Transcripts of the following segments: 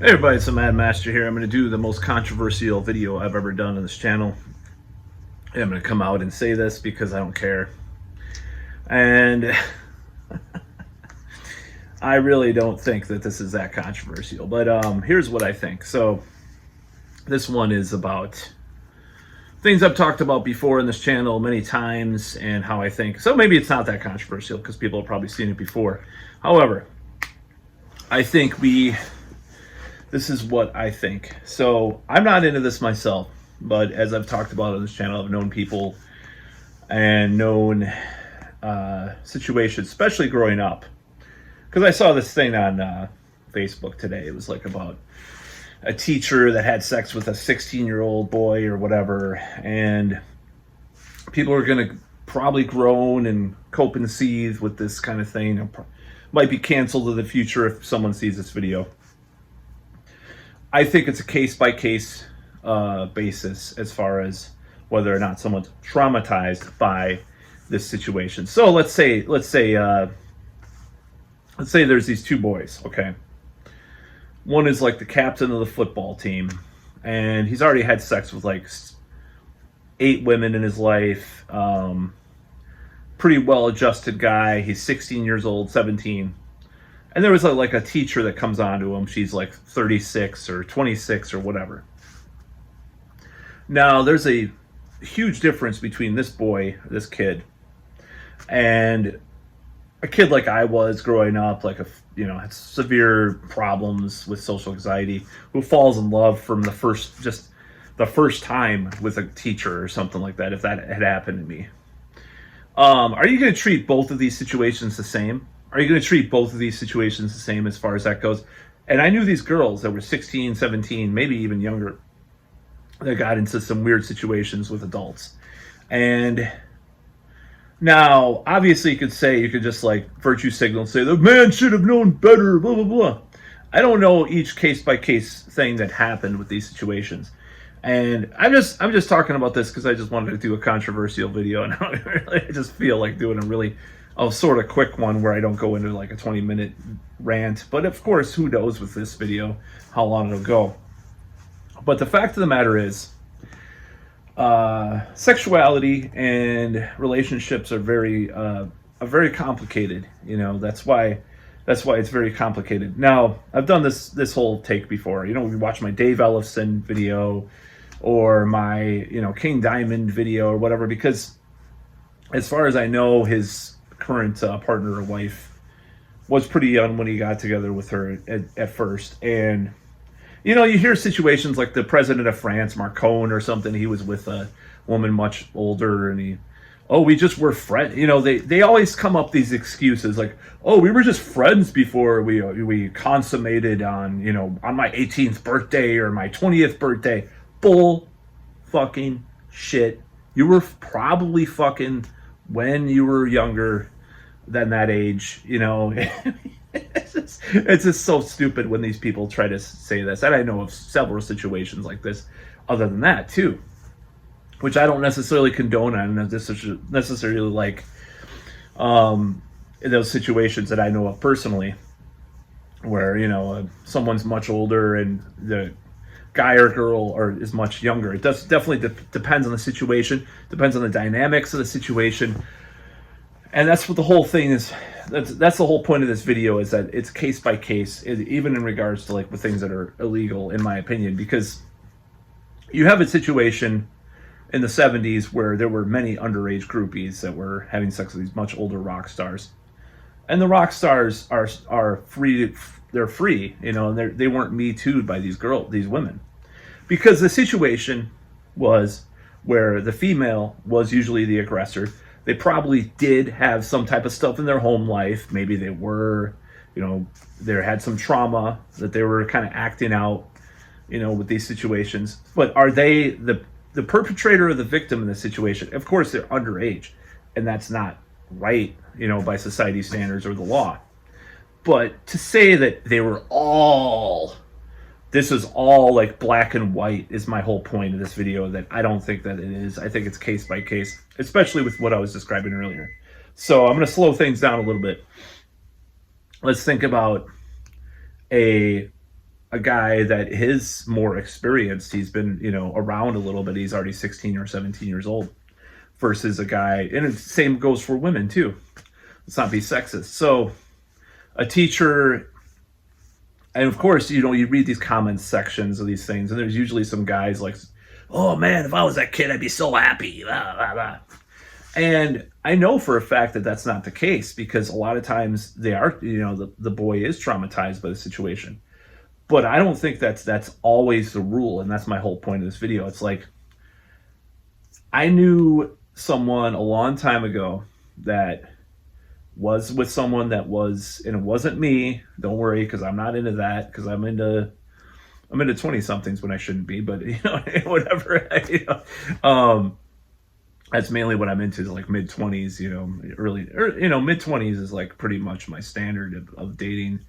Hey everybody, it's the Mad Master here. I'm going to do the most controversial video I've ever done on this channel. And I'm going to come out and say this because I don't care. And I really don't think that this is that controversial. But here's what I think. So this one is about things I've talked about before in this channel many times and how I think. So maybe it's not that controversial because people have probably seen it before. However, I think this is what I think. So I'm not into this myself, but as I've talked about on this channel, I've known people and known situations, especially growing up. Because I saw this thing on Facebook today. It was like about a teacher that had sex with a 16-year-old boy or whatever, and people are going to probably groan and cope and seethe with this kind of thing. It might be canceled in the future if someone sees this video. I think it's a case-by-case basis as far as whether or not someone's traumatized by this situation. So let's say there's these two boys, okay? One is like the captain of the football team, and he's already had sex with like 8 women in his life. Pretty well-adjusted guy. He's 16 years old, 17. And there was like a teacher that comes on to him. She's like 36 or 26 or whatever. Now, there's a huge difference between this kid, and a kid like I was growing up, like had severe problems with social anxiety, who falls in love from the first time with a teacher or something like that, if that had happened to me. Are you going to treat both of these situations the same? Are you going to treat both of these situations the same as far as that goes? And I knew these girls that were 16, 17, maybe even younger, that got into some weird situations with adults. And now, obviously, you could just like virtue signal and say, the man should have known better, blah, blah, blah. I don't know each case-by-case thing that happened with these situations. And I'm just talking about this because I just wanted to do a controversial video, and I just feel like doing a sort of quick one where I don't go into like a 20-minute rant. But of course, who knows with this video how long it'll go. But the fact of the matter is, sexuality and relationships are very complicated. That's why it's very complicated. Now, I've done this whole take before. We watch my Dave Ellefson video or my King Diamond video or whatever, because as far as I know, his current partner or wife was pretty young when he got together with her at first. And you hear situations like the president of France, Macron or something. He was with a woman much older, and we just were friends. They always come up these excuses like, we were just friends before we consummated on my 18th birthday or my 20th birthday. Bull fucking shit. You were probably fucking when you were younger than that age. It's just so stupid when these people try to say this. And I know of several situations like this other than that too, which I don't necessarily condone. I don't necessarily like in those situations that I know of personally, where someone's much older and the guy or girl is much younger. It definitely depends on the situation, depends on the dynamics of the situation. And that's what the whole thing is. That's the whole point of this video, is that it's case by case, even in regards to like the things that are illegal, in my opinion, because you have a situation in the 70s where there were many underage groupies that were having sex with these much older rock stars, and the rock stars are free. They're free, and they weren't Me Too'd by these women, because the situation was where the female was usually the aggressor. They probably did have some type of stuff in their home life. Maybe they were, they had some trauma that they were kind of acting out, with these situations. But are they the perpetrator or the victim in this situation? Of course, they're underage, and that's not right, by society standards or the law. But to say that this is all like black and white is my whole point of this video, that I don't think that it is. I think it's case by case, especially with what I was describing earlier. So I'm going to slow things down a little bit. Let's think about a a guy that is more experienced. He's been, around a little bit. He's already 16 or 17 years old versus a guy, and the same goes for women too. Let's not be sexist. So a teacher, and of course, you read these comment sections of these things, and there's usually some guys like, oh man, if I was that kid, I'd be so happy. Blah, blah, blah. And I know for a fact that that's not the case, because a lot of times they are, the boy is traumatized by the situation. But I don't think that's always the rule, and that's my whole point of this video. It's like, I knew someone a long time ago that was with someone that was, and it wasn't me. Don't worry, because I'm not into that, because I'm into 20 somethings when I shouldn't be, but whatever. That's mainly what I'm into, is like mid 20s, mid 20s is like pretty much my standard of dating.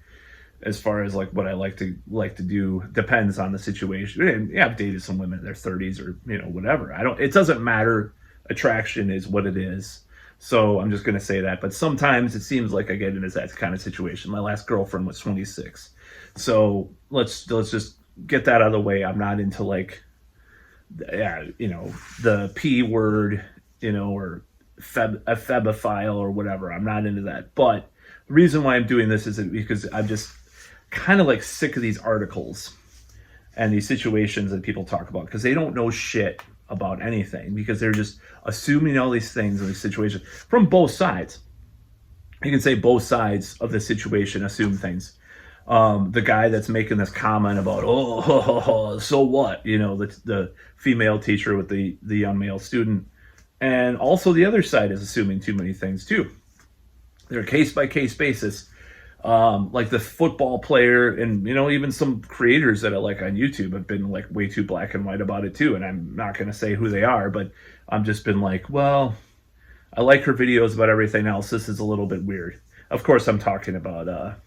As far as like what I like to do, depends on the situation. And yeah, I've dated some women in their 30s or whatever. It doesn't matter. Attraction is what it is. So I'm just gonna say that. But sometimes it seems like I get into that kind of situation. My last girlfriend was 26. So let's just get that out of the way. I'm not into like, the P word, or a febophile or whatever. I'm not into that. But the reason why I'm doing this is because I'm just kind of like sick of these articles and these situations that people talk about, because they don't know shit about anything, because they're just assuming all these things in these situations from both sides. You can say both sides of the situation assume things. The guy that's making this comment about, so what? The female teacher with the young male student. And also the other side is assuming too many things too. They're case-by-case basis. Like the football player, and even some creators that I like on YouTube have been like way too black and white about it too. And I'm not going to say who they are, but I've just been like, well, I like her videos about everything else. This is a little bit weird. Of course, I'm talking about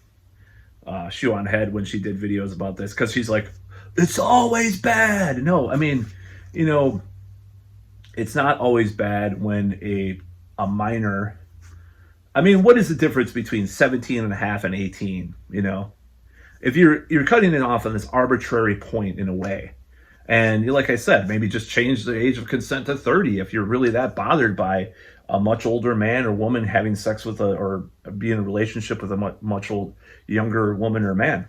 Shoe on Head when she did videos about this, because she's like, it's always bad. No, I mean, it's not always bad when a minor. I mean, what is the difference between 17 and a half and 18? If you're cutting it off on this arbitrary point in a way, and like I said, maybe just change the age of consent to 30 if you're really that bothered by a much older man or woman having sex with or be in a relationship with a much younger woman or man,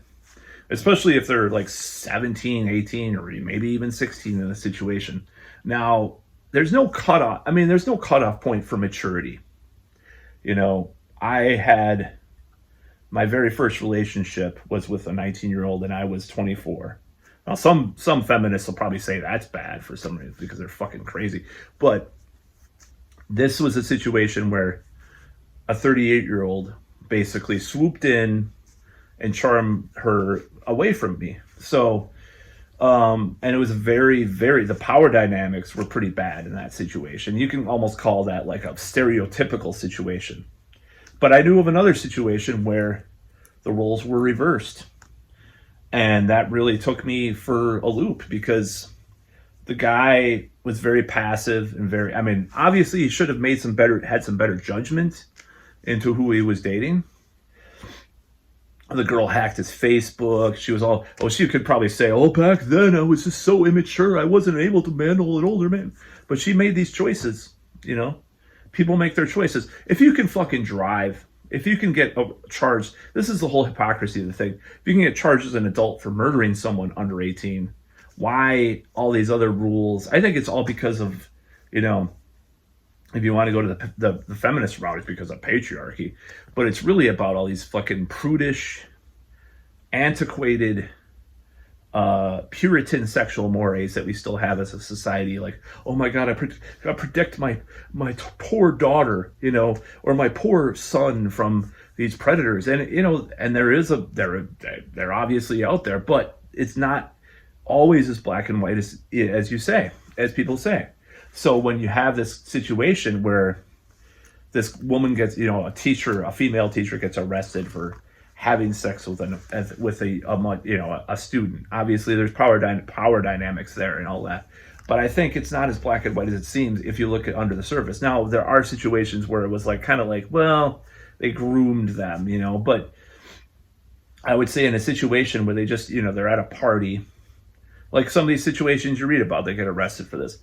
especially if they're like 17, 18, or maybe even 16 in a situation. Now, there's no cutoff. I mean, there's no cutoff point for maturity. I had my very first relationship was with a 19-year-old, and I was 24. Now, some feminists will probably say that's bad for some reason because they're fucking crazy. But this was a situation where a 38-year-old basically swooped in and charmed her away from me. So, and it was the power dynamics were pretty bad in that situation. You can almost call that like a stereotypical situation. But I knew of another situation where the roles were reversed. And that really took me for a loop, because the guy was very passive and obviously he should have had some better judgment into who he was dating. The girl hacked his Facebook. She was she could probably say, back then I was just so immature, I wasn't able to handle an older man. But she made these choices, People make their choices. If you can fucking drive, if you can get charged, this is the whole hypocrisy of the thing. If you can get charged as an adult for murdering someone under 18, why all these other rules? I think it's all because of, if you want to go to the feminist route, it's because of patriarchy. But it's really about all these fucking prudish, antiquated, Puritan sexual mores that we still have as a society. Like, oh my God, I protect my poor daughter, or my poor son from these predators. And, and they're obviously out there, but it's not always as black and white as people say. So when you have this situation where this woman gets, a female teacher gets arrested for having sex with a student. Obviously, there's power dynamics there and all that. But I think it's not as black and white as it seems if you look at under the surface. Now, there are situations where it was like kind of like, well, they groomed them, But I would say in a situation where they just, they're at a party, like some of these situations you read about, they get arrested for this.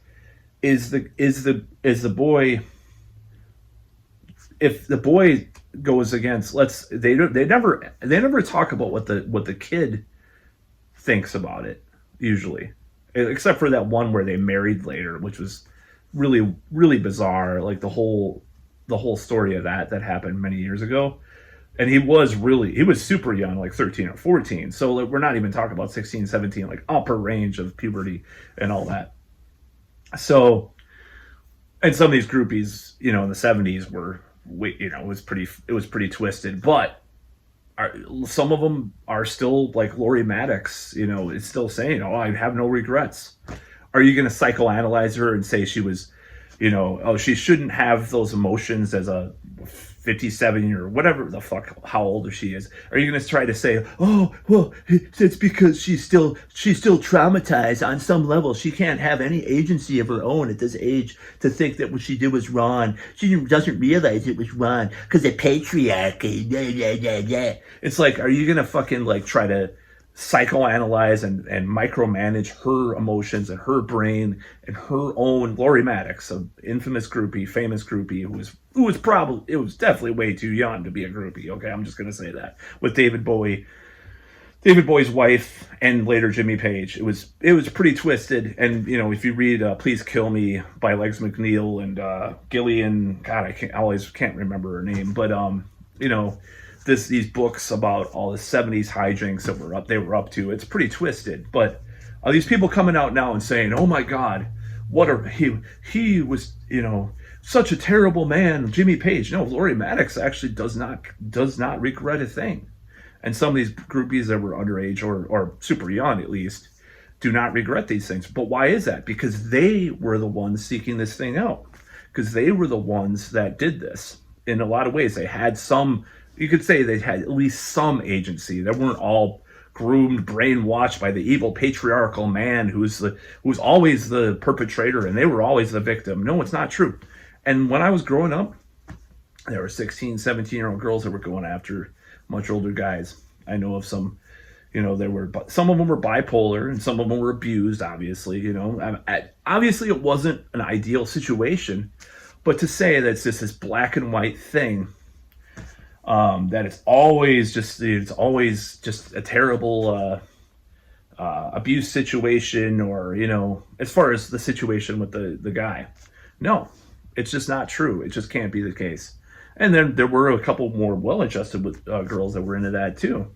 Is the boy, if the boy goes against, they never talk about what the kid thinks about it usually, except for that one where they married later, which was really really bizarre, like the whole story of that happened many years ago. And he was super young, like 13 or 14, so like, we're not even talking about 16, 17, like upper range of puberty and all that. So, and some of these groupies, in the 70s were, it was pretty twisted, but some of them are still like Lori Maddox, is still saying, "Oh, I have no regrets." Are you going to psychoanalyze her and say she was, oh, she shouldn't have those emotions as a 57 or whatever the fuck, how old she is? Are you going to try to say, "Oh, well, it's because she's still traumatized on some level. She can't have any agency of her own at this age to think that what she did was wrong. She doesn't realize it was wrong because of patriarchy." Yeah, yeah, yeah, yeah. It's like, are you going to fucking like try to psychoanalyze and micromanage her emotions and her brain and her own? Lori Maddox, an infamous groupie, famous groupie, it was definitely way too young to be a groupie. Okay, I'm just gonna say that, with David Bowie's wife, and later Jimmy Page. It was pretty twisted. And if you read "Please Kill Me" by Legs McNeil and Gillian, God, I always can't remember her name, but these books about all the 70s hijinks that they were up to. It's pretty twisted. But are these people coming out now and saying, "Oh my God, he was, such a terrible man, Jimmy Page"? No, Lori Maddox actually does not regret a thing. And some of these groupies that were underage or super young, at least, do not regret these things. But why is that? Because they were the ones seeking this thing out. Because they were the ones that did this. In a lot of ways, they had some, you could say they had at least some agency. They weren't all groomed, brainwashed by the evil patriarchal man who's always the perpetrator, and they were always the victim. No, it's not true. And when I was growing up, there were 16, 17-year-old girls that were going after much older guys. I know of some, some of them were bipolar and some of them were abused, obviously. Obviously it wasn't an ideal situation, but to say that it's just this black and white thing, that it's always just a terrible abuse situation, or as far as the situation with the guy. No, it's just not true. It just can't be the case. And then there were a couple more well-adjusted with girls that were into that too.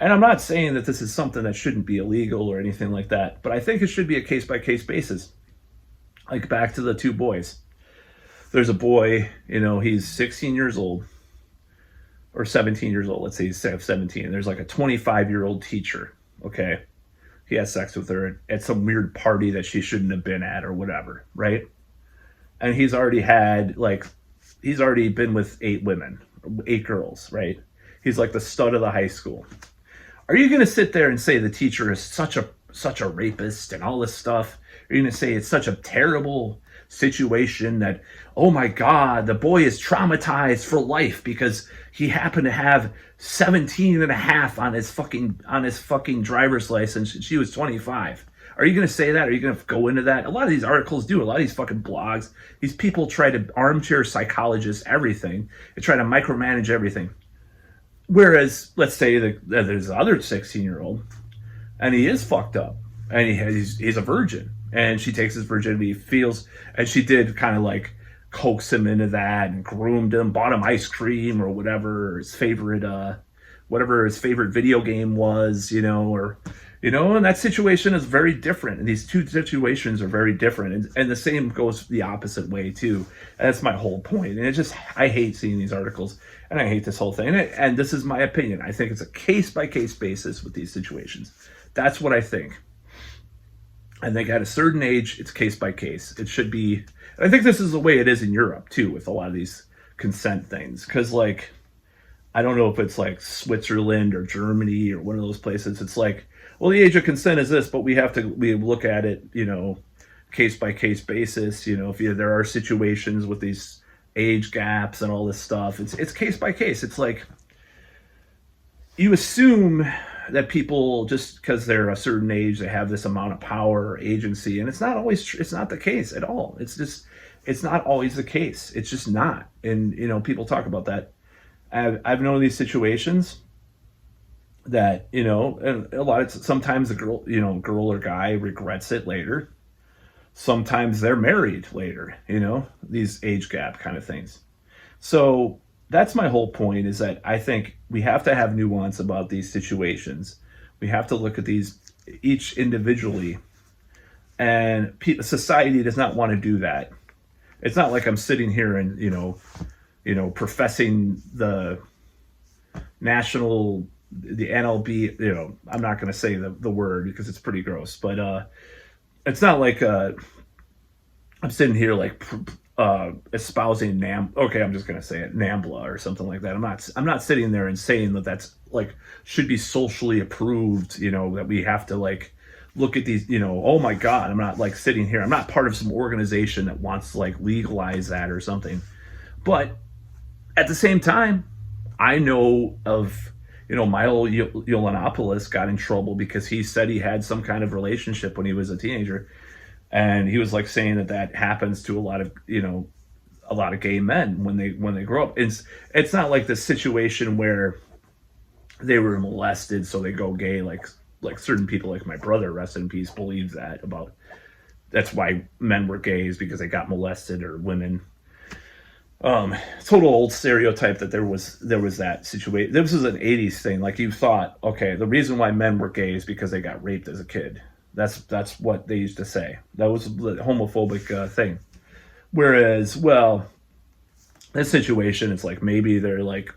And I'm not saying that this is something that shouldn't be illegal or anything like that, but I think it should be a case-by-case basis. Like back to the two boys. There's a boy, he's 16 years old, or 17 years old. Let's say he's 17. There's like a 25-year-old teacher, okay? He has sex with her at some weird party that she shouldn't have been at or whatever, right? And he's already been with 8 women, 8 girls, right? He's like the stud of the high school. Are you going to sit there and say the teacher is such a rapist and all this stuff? Are you going to say it's such a terrible situation that, oh my God, the boy is traumatized for life because he happened to have 17 and a half on his fucking driver's license and she was 25? Are you going to say that? Are you going to go into that? A lot of these articles do. A lot of these fucking blogs. These people try to armchair psychologist everything. They try to micromanage everything. Whereas, let's say that there's the other 16-year-old, and he is fucked up, and he's a virgin, and she takes his virginity, and she did kind of like coax him into that and groomed him, bought him ice cream or whatever his favorite video game was, and that situation is very different. And these two situations are very different. And the same goes the opposite way too. And that's my whole point. And I hate seeing these articles and I hate this whole thing. And this is my opinion. I think it's a case-by-case basis with these situations. That's what I think. I think at a certain age, it's case-by-case. It should be, and I think this is the way it is in Europe too, with a lot of these consent things. Because I don't know if it's like Switzerland or Germany or one of those places. It's like, well, the age of consent is this, but we look at it, case by case basis. If there are situations with these age gaps and all this stuff, it's case by case. It's like, you assume that people, just because they're a certain age, they have this amount of power or agency, and it's not always it's not the case at all. It's not always the case. It's just not. And people talk about that. I've known these situations that, and sometimes the girl or guy regrets it later. Sometimes they're married later, these age gap kind of things. So that's my whole point, is that I think we have to have nuance about these situations. We have to look at these each individually, and society does not want to do that. It's not like I'm sitting here and professing the NLB. I'm not going to say the word because it's pretty gross, but it's not like I'm sitting here like espousing I'm just going to say it, NAMBLA or something like that. I'm not sitting there and saying that that's like should be socially approved, that we have to like look at these, oh my God, I'm not like sitting here. I'm not part of some organization that wants to like legalize that or something. But at the same time, I know of, Milo Yiannopoulos got in trouble because he said he had some kind of relationship when he was a teenager. And he was like saying that happens to a lot of gay men when they grow up. It's not like the situation where they were molested, so they go gay, like certain people, like my brother, rest in peace, believes that about. That's why men were gays, because they got molested, or women. Total old stereotype that there was that situation. This was an 80s thing. Like, you thought, okay, the reason why men were gay is because they got raped as a kid. That's what they used to say. That was the homophobic thing. Whereas, well, this situation, it's like maybe they're like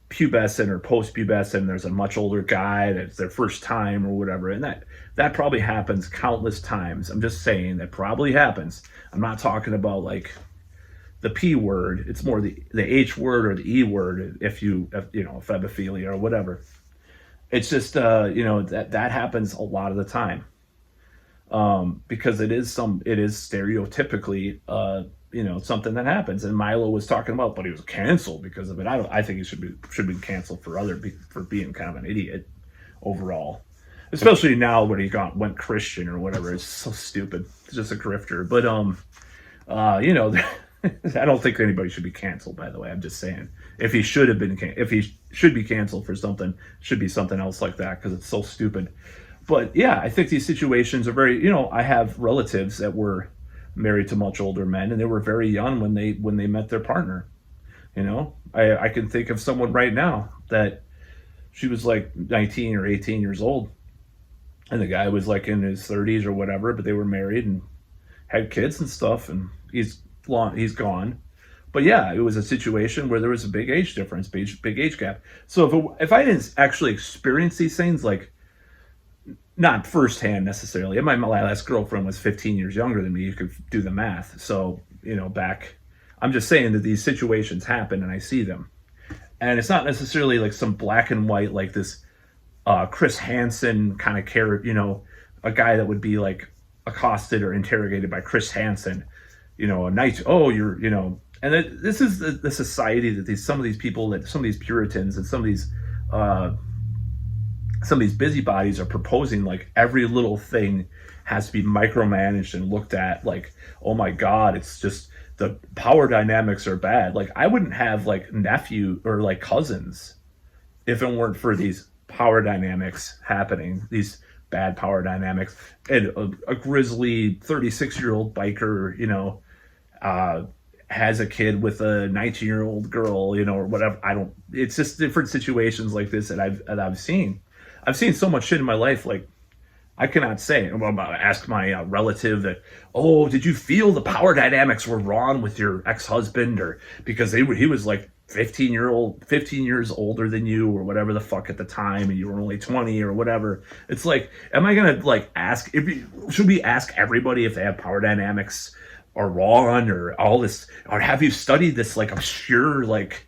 pubescent or post-pubescent. There's a much older guy that's their first time or whatever, and that probably happens countless times. I'm just saying that probably happens. I'm not talking about like the P word. It's more the H word or the E word, if femophilia or whatever. It's just that happens a lot of the time, because it is stereotypically something that happens. And Milo was talking about, but he was canceled because of it. I think he should be canceled for being kind of an idiot overall, especially now when he went Christian or whatever. It's so stupid. It's just a grifter. But I don't think anybody should be canceled, by the way. I'm just saying, if he should be canceled for something, it should be something else like that, because it's so stupid. But yeah, I think these situations are very, I have relatives that were married to much older men, and they were very young when they met their partner. I can think of someone right now that she was like 19 or 18 years old, and the guy was like in his 30s or whatever, but they were married and had kids and stuff, and he's gone. But yeah, it was a situation where there was a big age difference, big age gap. So if I didn't actually experience these things, like not firsthand necessarily, and my last girlfriend was 15 years younger than me, you could do the math. So I'm just saying that these situations happen and I see them, and it's not necessarily like some black and white, like this Chris Hansen kind of character, a guy that would be like accosted or interrogated by Chris Hansen, a night. Oh, and this is the society that some of these Puritans and some of these busybodies are proposing. Like, every little thing has to be micromanaged and looked at like, oh my God, it's just the power dynamics are bad. Like, I wouldn't have like nephew or like cousins if it weren't for these power dynamics happening, these bad power dynamics. And a grizzly 36-year-old biker, has a kid with a 19-year-old girl, or whatever. It's just different situations like this that I've seen. I've seen so much shit in my life. Like, I cannot say. I'm about to ask my relative that, oh, did you feel the power dynamics were wrong with your ex-husband, or because he was like 15 years older than you, or whatever the fuck at the time, and you were only 20 or whatever. It's like, am I gonna like ask? Should we ask everybody if they have power dynamics or wrong, or all this, or have you studied this like obscure like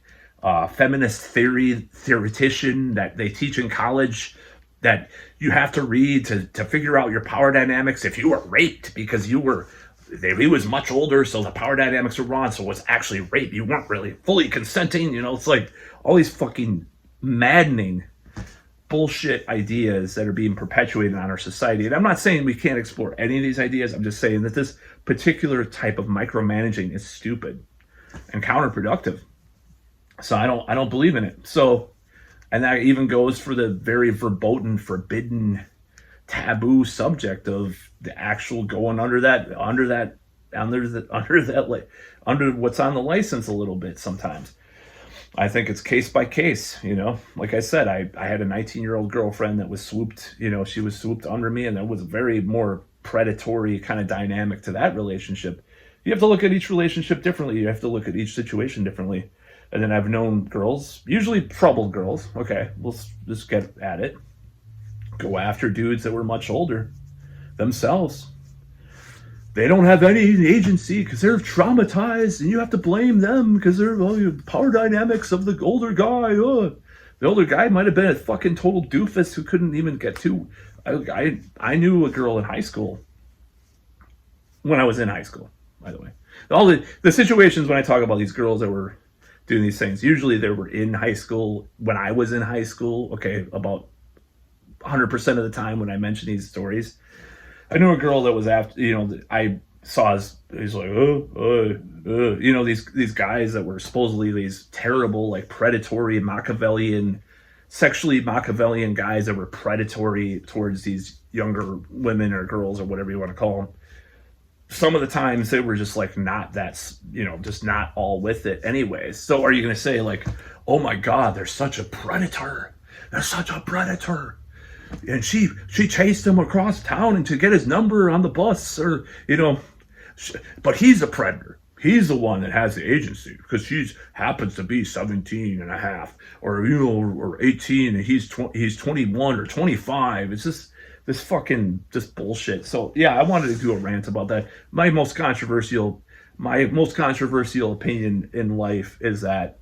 feminist theoretician that they teach in college that you have to read to figure out your power dynamics? If you were raped because he was much older, so the power dynamics were wrong, so it was actually rape, you weren't really fully consenting. It's like all these fucking maddening bullshit ideas that are being perpetuated on our society. And I'm not saying we can't explore any of these ideas. I'm just saying that this particular type of micromanaging is stupid and counterproductive. So I don't believe in it. So, and that even goes for the very verboten, forbidden, taboo subject of the actual going under what's on the license a little bit sometimes. I think it's case by case, Like I said, I had a 19-year-old girlfriend that was swooped, she was swooped under me, and there was a very more predatory kind of dynamic to that relationship. You have to look at each relationship differently. You have to look at each situation differently. And then I've known girls, usually troubled girls, okay, we'll just get at it, go after dudes that were much older themselves. They don't have any agency because they're traumatized, and you have to blame them because they're power dynamics of the older guy. The older guy might have been a fucking total doofus who couldn't even get to. I knew a girl in high school when I was in high school, by the way. All the situations when I talk about these girls that were doing these things, usually they were in high school when I was in high school. Okay, about 100% of the time when I mention these stories. I knew a girl that was after, I saw he's like, these guys that were supposedly these terrible, like predatory sexually Machiavellian guys that were predatory towards these younger women or girls or whatever you want to call them. Some of the times they were just like not that, just not all with it anyways. So are you going to say like, oh my God, they're such a predator. They're such a predator. And she chased him across town and to get his number on the bus, or but he's a predator. He's the one that has the agency because she happens to be 17 and a half, or or 18 and he's 21 or 25. It's just this fucking just bullshit. So yeah, I wanted to do a rant about that. My most controversial opinion in life is that,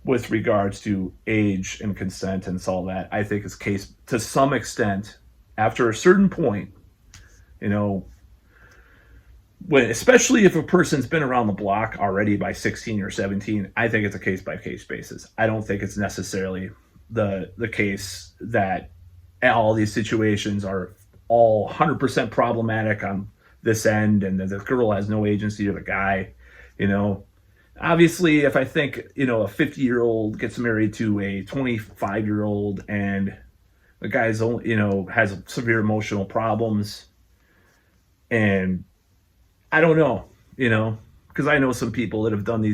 with regards to age and consent and all that, I think it's case to some extent after a certain point, especially if a person's been around the block already by 16 or 17, I think it's a case by case basis. I don't think it's necessarily the case that all these situations are all 100% problematic on this end and that the girl has no agency or the guy, Obviously, if I think, a 50-year-old gets married to a 25-year-old and the guy's only, has severe emotional problems, and I don't know, because I know some people that have done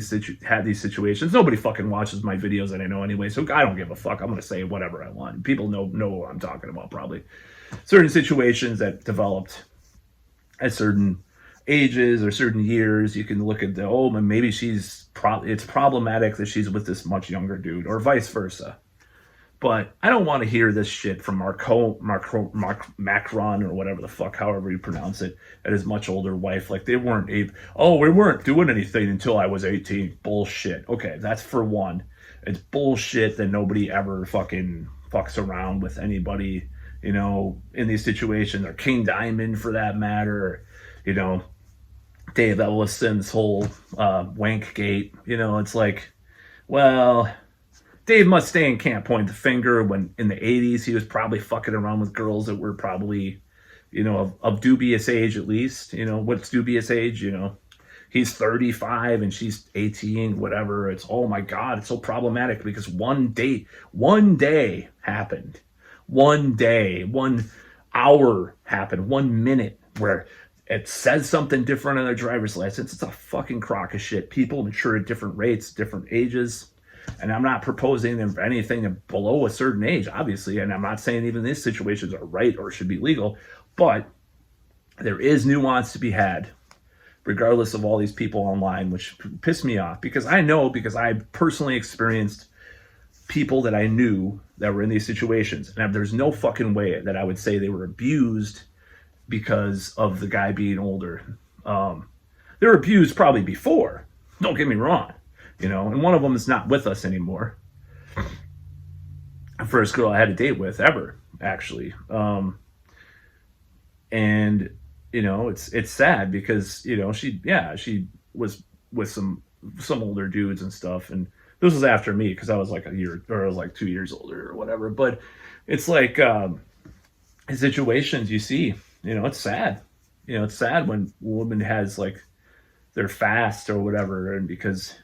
had these situations. Nobody fucking watches my videos that I know anyway, so I don't give a fuck. I'm going to say whatever I want. People know what I'm talking about probably. Certain situations that developed at certain ages or certain years, you can look at maybe it's problematic that she's with this much younger dude, or vice versa. But I don't want to hear this shit from Macron or whatever the fuck, however you pronounce it, at his much older wife. Like we weren't doing anything until I was 18. Bullshit. Okay, that's for one. It's bullshit that nobody ever fucking fucks around with anybody, in these situations, or King Diamond for that matter, Dave Ellison's whole wank gate. It's like, well, Dave Mustaine can't point the finger when in the 80s he was probably fucking around with girls that were probably, of dubious age at least. What's dubious age? He's 35 and she's 18, whatever. It's, oh my God, it's so problematic because one day happened. 1 day, 1 hour happened, 1 minute where it says something different on their driver's license. It's a fucking crock of shit. People mature at different rates, different ages. And I'm not proposing anything below a certain age, obviously. And I'm not saying even these situations are right or should be legal. But there is nuance to be had, regardless of all these people online, which piss me off. Because I personally experienced people that I knew that were in these situations. And there's no fucking way that I would say they were abused because of the guy being older. They were abused probably before, don't get me wrong, and one of them is not with us anymore. The first girl I had a date with ever, actually. And it's sad because she was with some older dudes and stuff, and this was after me because I was like a year, or I was like 2 years older or whatever. But it's like situations you see, it's sad. It's sad when a woman has like their fast or whatever, and because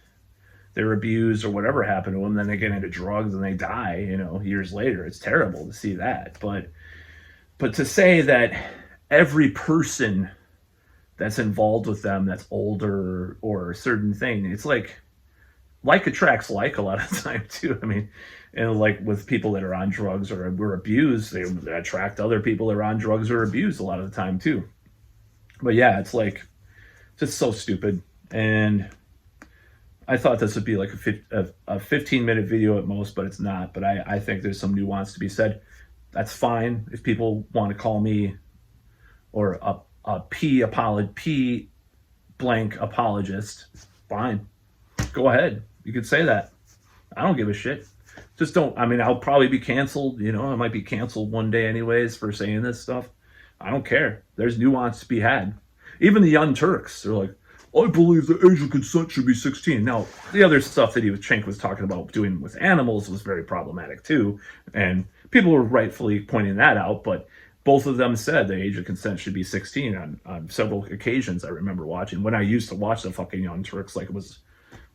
they're abused or whatever happened to them, then they get into drugs and they die, years later. It's terrible to see that. But to say that every person that's involved with them that's older or a certain thing, it's like attracts like a lot of the time too. I mean, and like with people that are on drugs or were abused, they attract other people that are on drugs or abused a lot of the time too. But yeah, it's like just so stupid. And I thought this would be like a 15-minute video at most, but it's not. But I think there's some nuance to be said. That's fine if people want to call me or a P blank apologist. Fine, go ahead. You could say that. I don't give a shit. Just don't. I mean, I'll probably be canceled. I might be canceled one day anyways for saying this stuff. I don't care. There's nuance to be had. Even the Young Turks, they're like, I believe the age of consent should be 16. Now, the other stuff that Cenk was talking about doing with animals was very problematic too. And people were rightfully pointing that out, but both of them said the age of consent should be 16 on several occasions. I remember watching when I used to watch the fucking Young Turks, like it was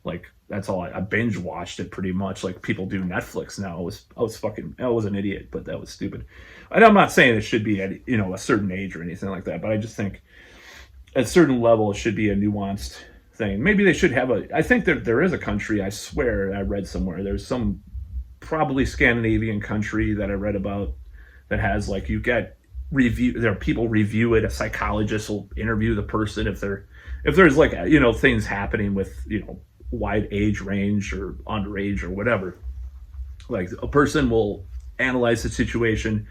like, that's all I binge watched it pretty much like people do Netflix now. I was an idiot, but that was stupid. And I'm not saying it should be at, a certain age or anything like that, but I just think at a certain level, it should be a nuanced thing. Maybe they should have I think there is a country, I swear I read somewhere, there's some probably Scandinavian country that I read about that has like, you get there are people review it, a psychologist will interview the person if there's like, things happening with, wide age range or underage or whatever. Like a person will analyze the situation,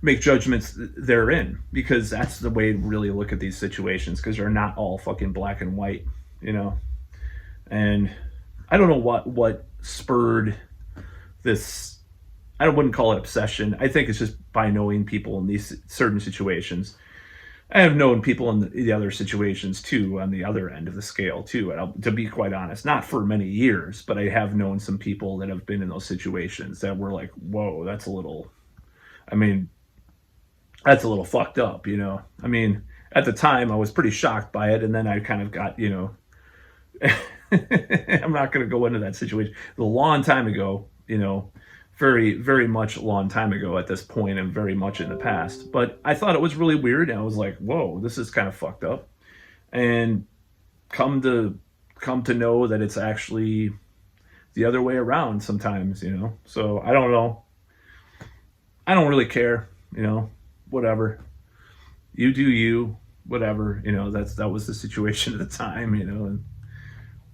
make judgments therein, because that's the way to really look at these situations, because they're not all fucking black and white, and I don't know what spurred this. I wouldn't call it obsession. I think it's just by knowing people in these certain situations. I have known people in the other situations too, on the other end of the scale too. And to be quite honest, not for many years, but I have known some people that have been in those situations that were like, whoa, that's a little fucked up, I mean, at the time I was pretty shocked by it. And then I kind of got, I'm not going to go into that situation. A long time ago, very, very much a long time ago at this point and very much in the past. But I thought it was really weird. And I was like, whoa, this is kind of fucked up. And come to know that it's actually the other way around sometimes, So I don't know. I don't really care, whatever. You do you, whatever, that was the situation at the time, and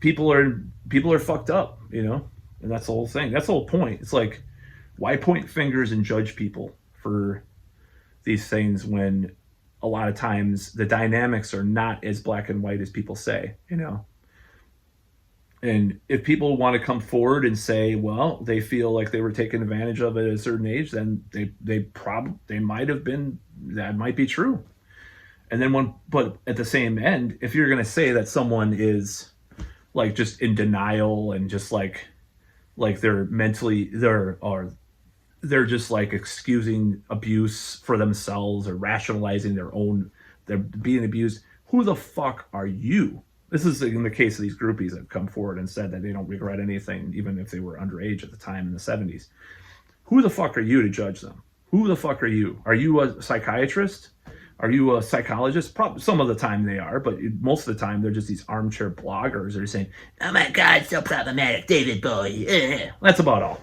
people are fucked up, and that's the whole thing. That's the whole point. It's like, why point fingers and judge people for these things when a lot of times the dynamics are not as black and white as people say, And if people want to come forward and say, well, they feel like they were taken advantage of at a certain age, then they might have been, that might be true. And then but at the same end, if you're going to say that someone is like just in denial and just like they're just like excusing abuse for themselves or rationalizing they're being abused, who the fuck are you? This is in the case of these groupies that have come forward and said that they don't regret anything, even if they were underage at the time in the 70s. Who the fuck are you to judge them? Who the fuck are you? Are you a psychiatrist? Are you a psychologist? Probably some of the time they are, but most of the time they're just these armchair bloggers that are saying, oh my God, so problematic, David Bowie. That's about all.